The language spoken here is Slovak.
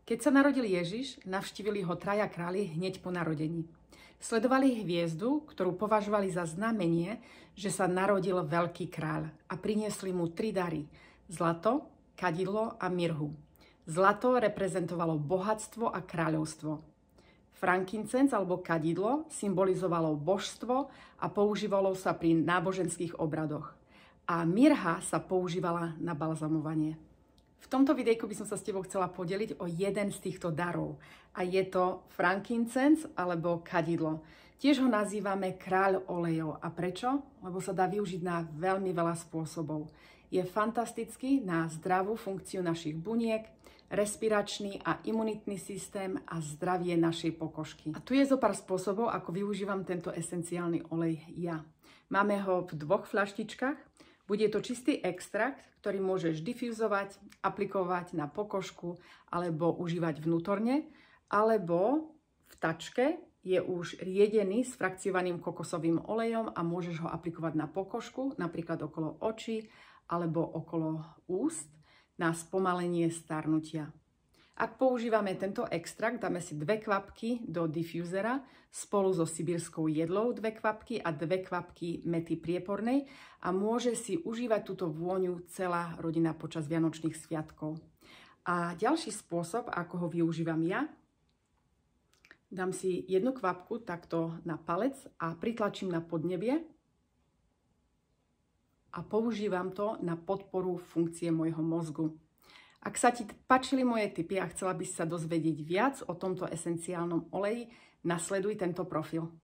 Keď sa narodil Ježiš, navštívili ho traja králi hneď po narodení. Sledovali hviezdu, ktorú považovali za znamenie, že sa narodil veľký kráľ a priniesli mu 3 dary: zlato, kadidlo a mirhu. Zlato reprezentovalo bohatstvo a kráľovstvo. Frankincenz alebo kadidlo symbolizovalo božstvo a používalo sa pri náboženských obradoch. A mirha sa používala na balzamovanie. V tomto videjku by som sa s tebou chcela podeliť o jeden z týchto darov. A je to frankincenz alebo kadidlo. Tiež ho nazývame kráľ olejov. A prečo? Lebo sa dá využiť na veľmi veľa spôsobov. Je fantastický na zdravú funkciu našich buniek, respiračný a imunitný systém a zdravie našej pokožky. A tu je zo pár spôsobov, ako využívam tento esenciálny olej ja. Máme ho v 2 fľaštičkách. Bude to čistý extrakt, ktorý môžeš difúzovať, aplikovať na pokožku alebo užívať vnútorne, alebo v tačke je už riedený s frakciovaným kokosovým olejom a môžeš ho aplikovať na pokožku, napríklad okolo očí alebo okolo úst, na spomalenie starnutia. Ak používame tento extrakt, dáme si 2 kvapky do difúzera spolu so sibírskou jedlou 2 kvapky a 2 kvapky mäty priepornej a môže si užívať túto vôňu celá rodina počas vianočných sviatkov. A ďalší spôsob, ako ho využívam ja, dám si 1 kvapku takto na palec a pritlačím na podnebie a používam to na podporu funkcie môjho mozgu. Ak sa ti páčili moje tipy a chcela by si sa dozvedieť viac o tomto esenciálnom oleji, nasleduj tento profil.